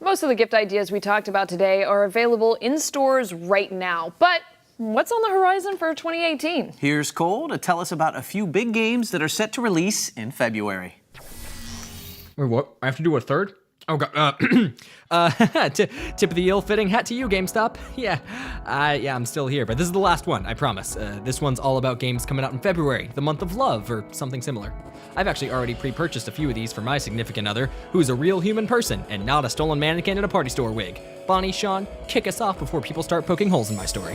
Most of the gift ideas we talked about today are available in stores right now, but what's on the horizon for 2018? Here's Cole to tell us about a few big games that are set to release in February. Wait, what? I have to do a third? Oh god, tip of the ill-fitting hat to you, GameStop. Yeah, I'm still here, but this is the last one, I promise. This one's all about games coming out in February, the month of love, or something similar. I've actually already pre-purchased a few of these for my significant other, who's a real human person and not a stolen mannequin in a party store wig. Bonnie, Sean, kick us off before people start poking holes in my story.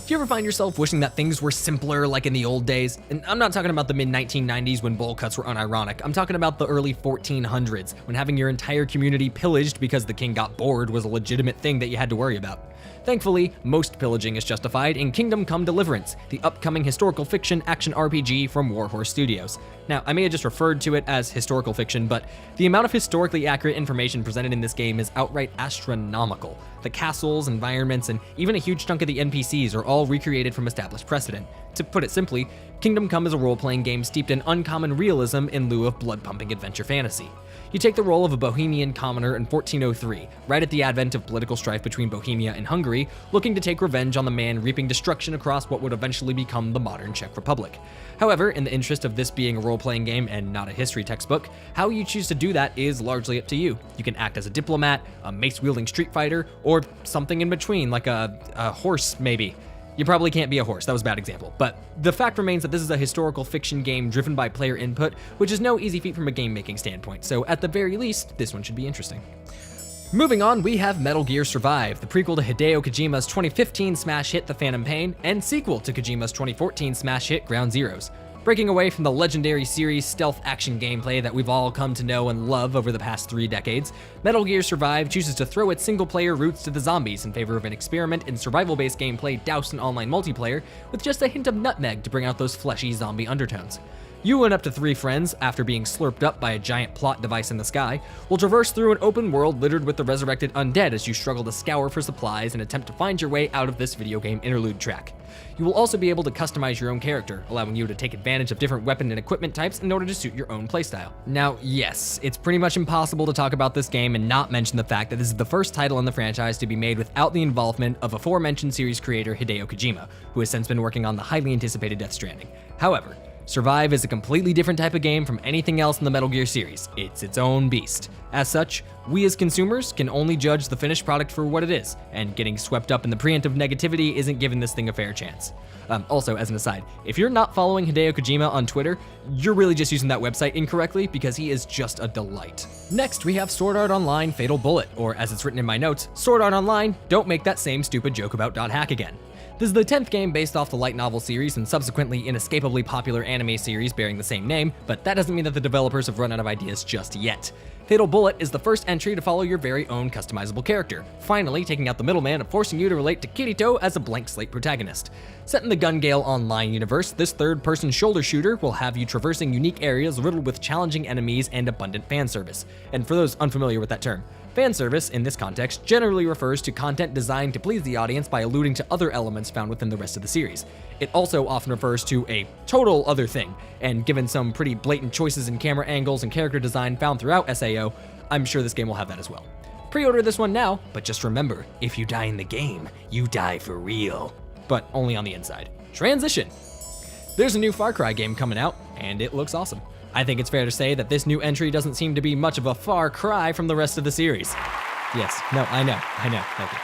Do you ever find yourself wishing that things were simpler like in the old days? And I'm not talking about the mid-1990s when bowl cuts were unironic. I'm talking about the early 1400s, when having your entire community pillaged because the king got bored was a legitimate thing that you had to worry about. Thankfully, most pillaging is justified in Kingdom Come Deliverance, the upcoming historical fiction action RPG from Warhorse Studios. Now, I may have just referred to it as historical fiction, but the amount of historically accurate information presented in this game is outright astronomical. The castles, environments, and even a huge chunk of the NPCs are all recreated from established precedent. To put it simply, Kingdom Come is a role-playing game steeped in uncommon realism in lieu of blood-pumping adventure fantasy. You take the role of a Bohemian commoner in 1403, right at the advent of political strife between Bohemia and Hungary, looking to take revenge on the man reaping destruction across what would eventually become the modern Czech Republic. However, in the interest of this being a role-playing game and not a history textbook, how you choose to do that is largely up to you. You can act as a diplomat, a mace-wielding street fighter, or something in between, like a horse, maybe. You probably can't be a horse, that was a bad example. But the fact remains that this is a historical fiction game driven by player input, which is no easy feat from a game-making standpoint, so at the very least, this one should be interesting. Moving on, we have Metal Gear Survive, the prequel to Hideo Kojima's 2015 smash hit The Phantom Pain, and sequel to Kojima's 2014 smash hit Ground Zeroes. Breaking away from the legendary series stealth action gameplay that we've all come to know and love over the past 3 decades, Metal Gear Survive chooses to throw its single-player roots to the zombies in favor of an experiment in survival-based gameplay doused in online multiplayer with just a hint of nutmeg to bring out those fleshy zombie undertones. You and up to 3 friends, after being slurped up by a giant plot device in the sky, will traverse through an open world littered with the resurrected undead as you struggle to scour for supplies and attempt to find your way out of this video game interlude track. You will also be able to customize your own character, allowing you to take advantage of different weapon and equipment types in order to suit your own playstyle. Now, yes, it's pretty much impossible to talk about this game and not mention the fact that this is the first title in the franchise to be made without the involvement of aforementioned series creator Hideo Kojima, who has since been working on the highly anticipated Death Stranding. However, Survive is a completely different type of game from anything else in the Metal Gear series. It's its own beast. As such, we as consumers can only judge the finished product for what it is, and getting swept up in the preemptive negativity isn't giving this thing a fair chance. Also, as an aside, if you're not following Hideo Kojima on Twitter, you're really just using that website incorrectly because he is just a delight. Next, we have Sword Art Online Fatal Bullet, or as it's written in my notes, Sword Art Online, don't make that same stupid joke about .hack again. This is the 10th game based off the light novel series and subsequently inescapably popular anime series bearing the same name, but that doesn't mean that the developers have run out of ideas just yet. Fatal Bullet is the first entry to follow your very own customizable character, finally taking out the middleman and forcing you to relate to Kirito as a blank slate protagonist. Set in the Gun Gale Online universe, this third-person shoulder shooter will have you traversing unique areas riddled with challenging enemies and abundant fan service. And for those unfamiliar with that term, fan service, in this context, generally refers to content designed to please the audience by alluding to other elements found within the rest of the series. It also often refers to a total other thing, and given some pretty blatant choices in camera angles and character design found throughout SAO, I'm sure this game will have that as well. Pre-order this one now, but just remember, if you die in the game, you die for real. But only on the inside. Transition! There's a new Far Cry game coming out, and it looks awesome. I think it's fair to say that this new entry doesn't seem to be much of a far cry from the rest of the series. Yes, no, I know, thank you.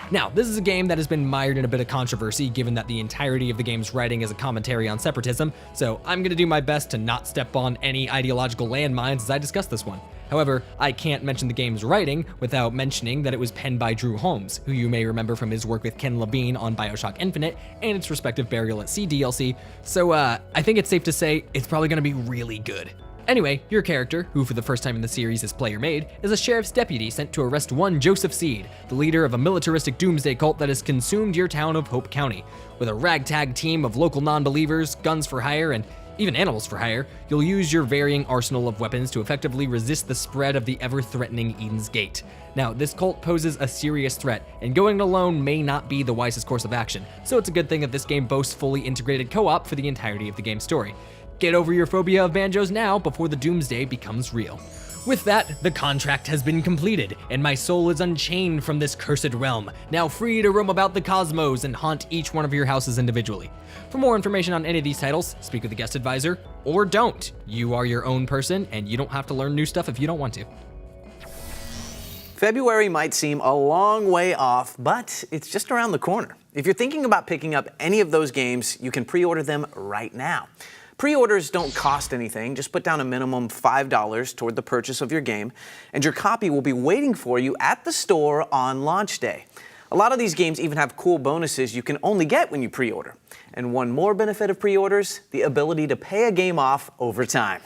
Now, this is a game that has been mired in a bit of controversy given that the entirety of the game's writing is a commentary on separatism, so I'm gonna do my best to not step on any ideological landmines as I discuss this one. However, I can't mention the game's writing without mentioning that it was penned by Drew Holmes, who you may remember from his work with Ken Levine on BioShock Infinite and its respective Burial at Sea DLC, so I think it's safe to say it's probably gonna be really good. Anyway, your character, who for the first time in the series is player-made, is a sheriff's deputy sent to arrest one Joseph Seed, the leader of a militaristic doomsday cult that has consumed your town of Hope County. With a ragtag team of local non-believers, guns for hire, and even animals for hire, you'll use your varying arsenal of weapons to effectively resist the spread of the ever-threatening Eden's Gate. Now, this cult poses a serious threat, and going it alone may not be the wisest course of action, so it's a good thing that this game boasts fully integrated co-op for the entirety of the game's story. Get over your phobia of banjos now before the doomsday becomes real. With that, the contract has been completed, and my soul is unchained from this cursed realm, now free to roam about the cosmos and haunt each one of your houses individually. For more information on any of these titles, speak with a guest advisor, or don't. You are your own person, and you don't have to learn new stuff if you don't want to. February might seem a long way off, but it's just around the corner. If you're thinking about picking up any of those games, you can pre-order them right now. Pre-orders don't cost anything. Just put down a minimum $5 toward the purchase of your game, and your copy will be waiting for you at the store on launch day. A lot of these games even have cool bonuses you can only get when you pre-order. And one more benefit of pre-orders, the ability to pay a game off over time.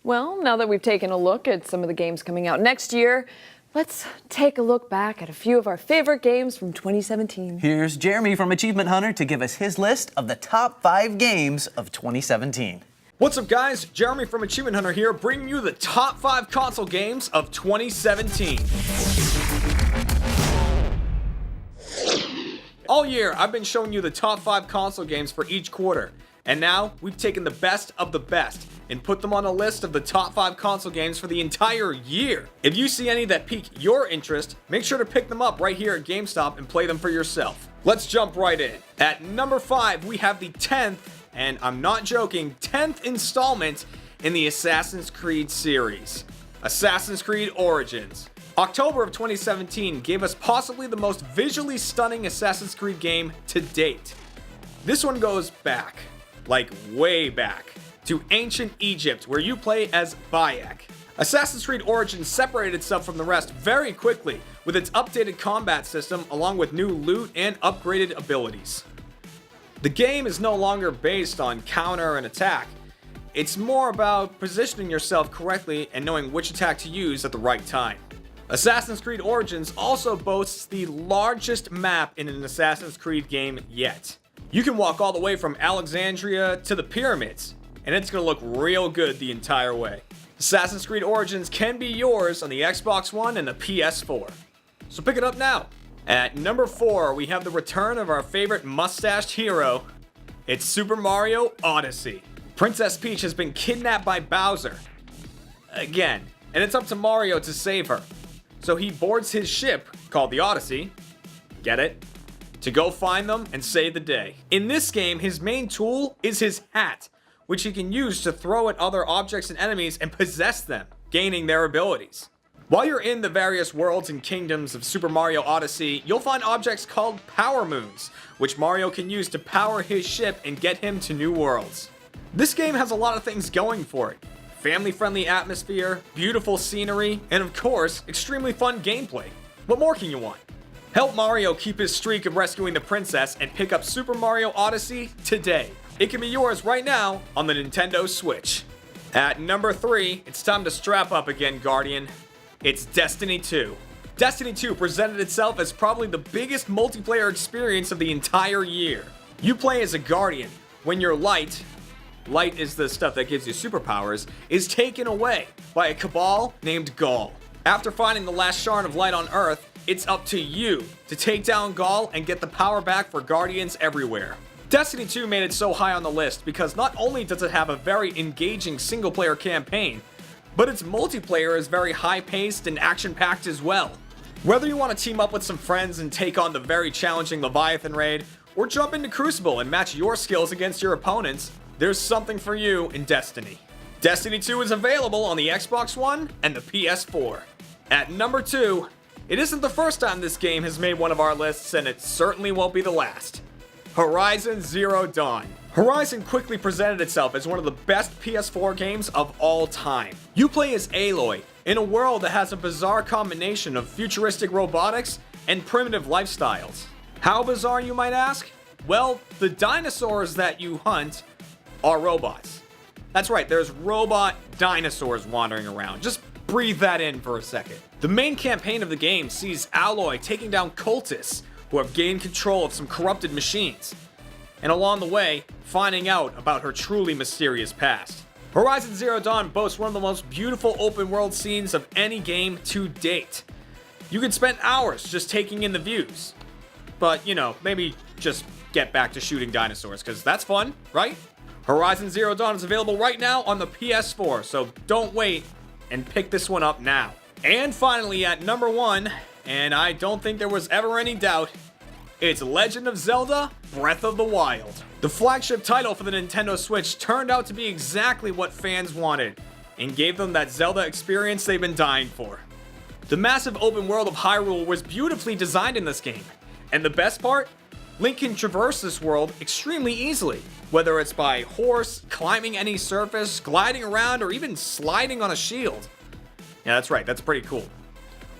Well, now that we've taken a look at some of the games coming out next year, let's take a look back at a few of our favorite games from 2017. Here's Jeremy from Achievement Hunter to give us his list of the top 5 games of 2017. What's up, guys? Jeremy from Achievement Hunter here, bringing you the top 5 console games of 2017. All year, I've been showing you the top 5 console games for each quarter, and now we've taken the best of the best and put them on a list of the top 5 console games for the entire year. If you see any that pique your interest, make sure to pick them up right here at GameStop and play them for yourself. Let's jump right in. At number 5, we have the 10th, and I'm not joking, 10th installment in the Assassin's Creed series, Assassin's Creed Origins. October of 2017 gave us possibly the most visually stunning Assassin's Creed game to date. This one goes back, like way back, to ancient Egypt, where you play as Bayek. Assassin's Creed Origins separated itself from the rest very quickly with its updated combat system along with new loot and upgraded abilities. The game is no longer based on counter and attack. It's more about positioning yourself correctly and knowing which attack to use at the right time. Assassin's Creed Origins also boasts the largest map in an Assassin's Creed game yet. You can walk all the way from Alexandria to the pyramids, and it's going to look real good the entire way. Assassin's Creed Origins can be yours on the Xbox One and the PS4. So pick it up now. At number 4, we have the return of our favorite mustached hero. It's Super Mario Odyssey. Princess Peach has been kidnapped by Bowser. Again, and it's up to Mario to save her. So he boards his ship, called the Odyssey, get it? To go find them and save the day. In this game, his main tool is his hat, which he can use to throw at other objects and enemies and possess them, gaining their abilities. While you're in the various worlds and kingdoms of Super Mario Odyssey, you'll find objects called Power Moons, which Mario can use to power his ship and get him to new worlds. This game has a lot of things going for it. Family-friendly atmosphere, beautiful scenery, and of course, extremely fun gameplay. What more can you want? Help Mario keep his streak of rescuing the princess and pick up Super Mario Odyssey today. It can be yours right now on the Nintendo Switch. At number 3, it's time to strap up again, Guardian. It's Destiny 2. Destiny 2 presented itself as probably the biggest multiplayer experience of the entire year. You play as a Guardian when your light is the stuff that gives you superpowers, is taken away by a cabal named Gaul. After finding the last shard of light on Earth, it's up to you to take down Gaul and get the power back for Guardians everywhere. Destiny 2 made it so high on the list because not only does it have a very engaging single-player campaign, but its multiplayer is very high-paced and action-packed as well. Whether you want to team up with some friends and take on the very challenging Leviathan raid, or jump into Crucible and match your skills against your opponents, there's something for you in Destiny. Destiny 2 is available on the Xbox One and the PS4. At number 2, it isn't the first time this game has made one of our lists, and it certainly won't be the last. Horizon Zero Dawn. Horizon quickly presented itself as one of the best PS4 games of all time. You play as Aloy in a world that has a bizarre combination of futuristic robotics and primitive lifestyles. How bizarre, you might ask? Well, the dinosaurs that you hunt are robots. That's right, there's robot dinosaurs wandering around. Just breathe that in for a second. The main campaign of the game sees Aloy taking down cultists who have gained control of some corrupted machines, and along the way, finding out about her truly mysterious past. Horizon Zero Dawn boasts one of the most beautiful open world scenes of any game to date. You can spend hours just taking in the views, but maybe just get back to shooting dinosaurs, because that's fun, right? Horizon Zero Dawn is available right now on the PS4, so don't wait and pick this one up now. And finally, at number 1, and I don't think there was ever any doubt, it's Legend of Zelda Breath of the Wild. The flagship title for the Nintendo Switch turned out to be exactly what fans wanted, and gave them that Zelda experience they've been dying for. The massive open world of Hyrule was beautifully designed in this game, and the best part? Link can traverse this world extremely easily, whether it's by horse, climbing any surface, gliding around, or even sliding on a shield. Yeah, that's right, that's pretty cool.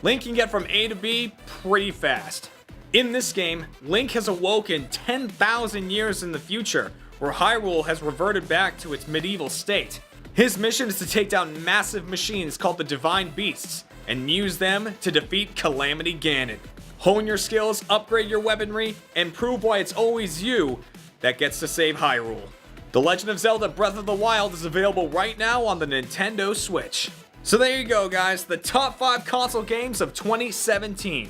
Link can get from A to B pretty fast. In this game, Link has awoken 10,000 years in the future, where Hyrule has reverted back to its medieval state. His mission is to take down massive machines called the Divine Beasts, and use them to defeat Calamity Ganon. Hone your skills, upgrade your weaponry, and prove why it's always you that gets to save Hyrule. The Legend of Zelda Breath of the Wild is available right now on the Nintendo Switch. So there you go, guys, the top 5 console games of 2017.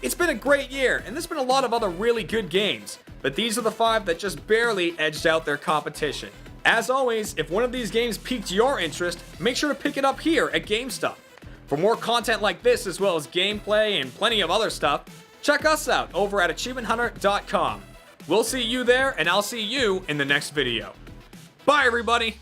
It's been a great year, and there's been a lot of other really good games, but these are the 5 that just barely edged out their competition. As always, if one of these games piqued your interest, make sure to pick it up here at GameStop. For more content like this, as well as gameplay and plenty of other stuff, check us out over at achievementhunter.com. We'll see you there, and I'll see you in the next video. Bye, everybody!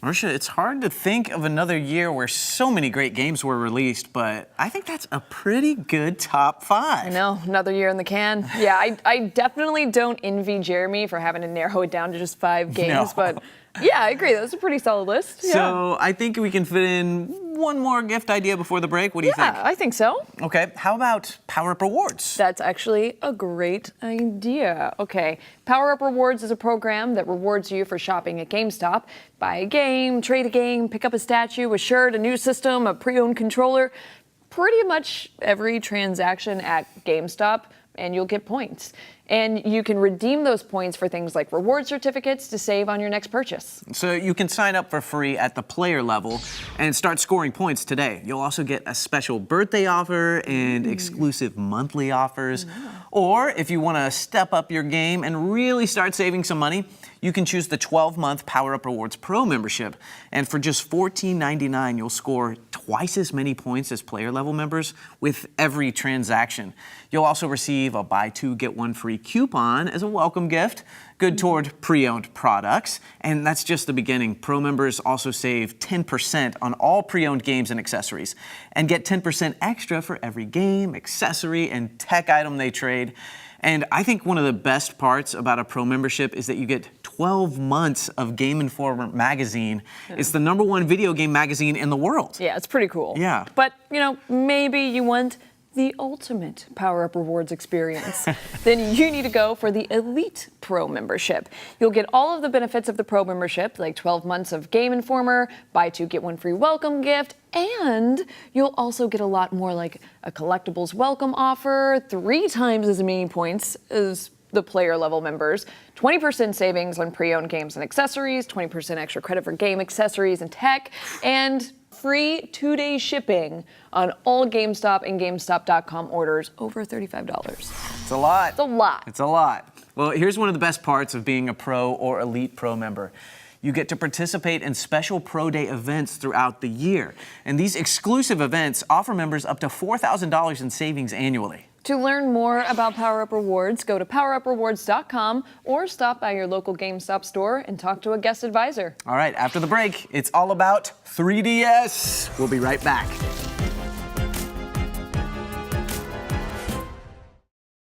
Marisha, it's hard to think of another year where so many great games were released, but I think that's a pretty good top 5. I know, another year in the can. Yeah, I definitely don't envy Jeremy for having to narrow it down to just 5 games, No. but yeah, I agree. That's a pretty solid list. Yeah. So I think we can fit in one more gift idea before the break. What do you think? Yeah, I think so. Okay, how about Power Up Rewards? That's actually a great idea. Okay, Power Up Rewards is a program that rewards you for shopping at GameStop. Buy a game, trade a game, pick up a statue, a shirt, a new system, a pre-owned controller. Pretty much every transaction at GameStop, and you'll get points. And you can redeem those points for things like reward certificates to save on your next purchase. So you can sign up for free at the player level and start scoring points today. You'll also get a special birthday offer and exclusive monthly offers. Or if you want to step up your game and really start saving some money, you can choose the 12-month Power Up Rewards Pro membership. And for just $14.99, you'll score twice as many points as player level members with every transaction. You'll also receive a buy 2, get 1 free coupon as a welcome gift, good toward pre-owned products. And that's just the beginning. Pro members also save 10% on all pre-owned games and accessories and get 10% extra for every game, accessory, and tech item they trade. And I think one of the best parts about a pro membership is that you get 12 months of Game Informer magazine. Yeah. It's the #1 video game magazine in the world. Yeah, it's pretty cool. Yeah. But, you know, maybe you want the ultimate Power Up Rewards experience. Then you need to go for the Elite Pro membership. You'll get all of the benefits of the Pro membership, like 12 months of Game Informer, buy 2, get 1 free welcome gift, and you'll also get a lot more, like a collectibles welcome offer, 3 times as many points as the player level members, 20% savings on pre-owned games and accessories, 20% extra credit for game accessories and tech, and free 2-day shipping on all GameStop and GameStop.com orders over $35. It's a lot. It's a lot. It's a lot. Well, here's one of the best parts of being a Pro or Elite Pro member. You get to participate in special Pro Day events throughout the year. And these exclusive events offer members up to $4,000 in savings annually. To learn more about Power Up Rewards, go to poweruprewards.com or stop by your local GameStop store and talk to a guest advisor. All right, after the break, it's all about 3DS. We'll be right back.